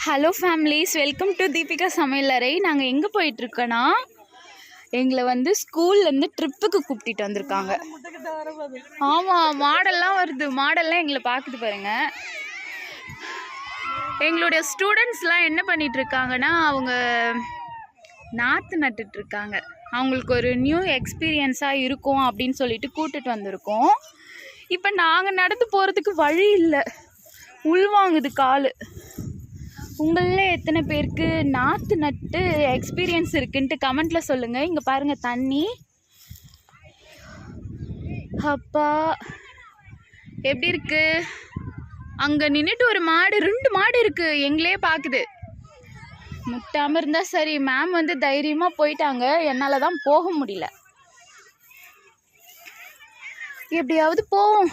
Hello families, welcome to Deepika சமையலறை. நாங்கள் எங்கே போயிட்டுருக்கோன்னா, எங்களை வந்து ஸ்கூல்லேருந்து ட்ரிப்புக்கு கூப்பிட்டு வந்திருக்காங்க. ஆமாம், மாடெல்லாம் வருது. மாடெல்லாம் எங்களை பார்க்குது பாருங்க. எங்களுடைய ஸ்டூடெண்ட்ஸ்லாம் என்ன பண்ணிகிட்ருக்காங்கன்னா, அவங்க நாற்று நட்டுட்ருக்காங்க. அவங்களுக்கு ஒரு நியூ எக்ஸ்பீரியன்ஸாக இருக்கும் அப்படின்னு சொல்லிட்டு கூப்பிட்டுட்டு வந்திருக்கோம். இப்போ நாங்கள் நடந்து போகிறதுக்கு வழி இல்லை, உள்வாங்குது கால். உங்களில் எத்தனை பேருக்கு நாற்று நட்டு எக்ஸ்பீரியன்ஸ் இருக்குன்ட்டு கமெண்ட்டில் சொல்லுங்கள். இங்கே பாருங்கள் தண்ணி. அப்பா எப்படி இருக்கு? அங்கே நின்றுட்டு ஒரு மாடு, 2 மாடு இருக்குது, எங்களே பார்க்குது. முட்டாமல் இருந்தால் சரி. மேம் வந்து தைரியமாக போயிட்டாங்க, என்னால் தான் போக முடியல. எப்படியாவது போவோம்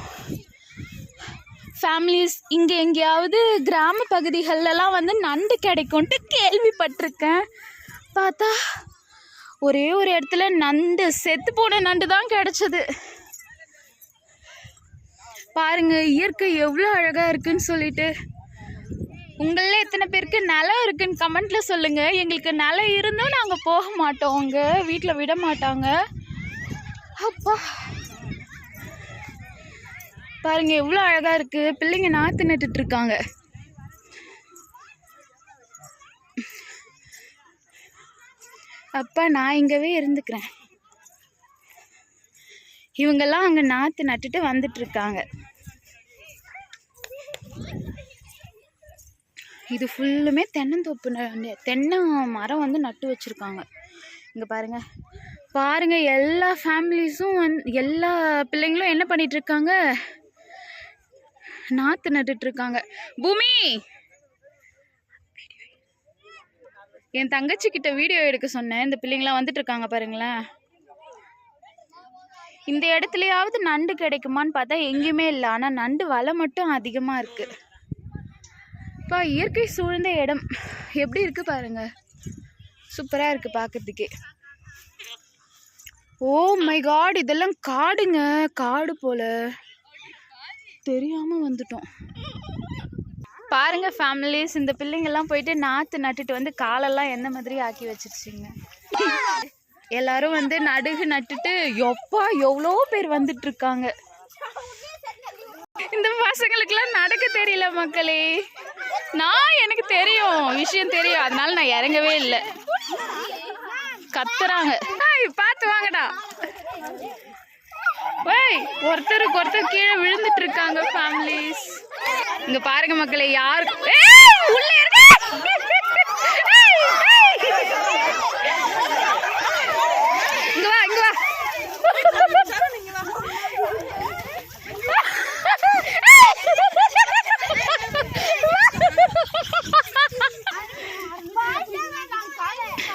ஃபேமிலிஸ். இங்கே எங்கேயாவது கிராம பகுதிகளெலாம் வந்து நண்டு கிடைக்கும்ன்ட்டு கேள்விப்பட்டிருக்கேன். பார்த்தா ஒரே ஒரு இடத்துல நண்டு, செத்து போன நண்டு தான் கிடச்சிது. பாருங்க இயற்கை எவ்வளோ அழகாக இருக்குன்னு சொல்லிட்டு. உங்களில் எத்தனை பேருக்கு நிலம் இருக்குன்னு கமெண்ட்டில் சொல்லுங்கள். எங்களுக்கு நிலம் இருந்தும் நாங்கள் போக மாட்டோம், அங்கே வீட்டில் விட மாட்டாங்க. அப்பா பாருங்க எவ்வளோ அழகாக இருக்குது. பிள்ளைங்க நாற்று நட்டுட்ருக்காங்க. அப்பா நான் இங்கவே இருந்துக்கிறேன். இவங்கெல்லாம் அங்கே நாற்று நட்டுட்டு வந்துட்டுருக்காங்க. இது ஃபுல்லுமே தென்னந்தோப்பு, தென்னை மரம் வந்து நட்டு வச்சுருக்காங்க. இங்கே பாருங்கள் பாருங்கள், எல்லா ஃபேமிலிஸும் எல்லா பிள்ளைங்களும் என்ன பண்ணிகிட்ருக்காங்க, நாற்று நட்டுட்ருக்காங்க. பூமி, என் தங்கச்சிக்கிட்ட வீடியோ எடுக்க சொன்னேன். இந்த பிள்ளைங்களாம் வந்துட்டுருக்காங்க பாருங்களேன். இந்த இடத்துலையாவது நண்டு கிடைக்குமான்னு பார்த்தா எங்கேயுமே இல்லை. ஆனால் நண்டு வலை மட்டும் அதிகமாக இருக்குது. இப்போ இயற்கை சூழ்ந்த இடம் எப்படி இருக்குது பாருங்க, சூப்பராக இருக்குது பார்க்கறதுக்கே. ஓ மை காட், இதெல்லாம் காடுங்க, காடு போல. தெரியாமல் வந்துட்டோம். பாருங்க ஃபேமிலிஸ், இந்த பிள்ளைங்கள்லாம் போயிட்டு நாற்று நட்டுட்டு வந்து காலெல்லாம் எந்த மாதிரி ஆக்கி வச்சிருச்சிங்க. எல்லாரும் வந்து நடுகு நட்டுட்டு எப்பா எவ்வளோ பேர் வந்துட்டு இருக்காங்க. இந்த பசங்களுக்கெல்லாம் நடக்க தெரியல மக்களே. எனக்கு தெரியும், விஷயம் தெரியும், அதனால நான் இறங்கவே இல்லை. கத்துறாங்க, பார்த்து வாங்கடா. ஒருத்தருக்கு ஒருத்தர் கீழே விழுந்துட்டு இருக்காங்க ஃபேமிலிஸ். இங்க பாருங்க மக்களே, யாரு உள்ள இருக்க? இங்க வா, இங்க வா.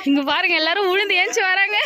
இங்க பாருங்க எல்லாரும் விழுந்து ஏஞ்சி வராங்க.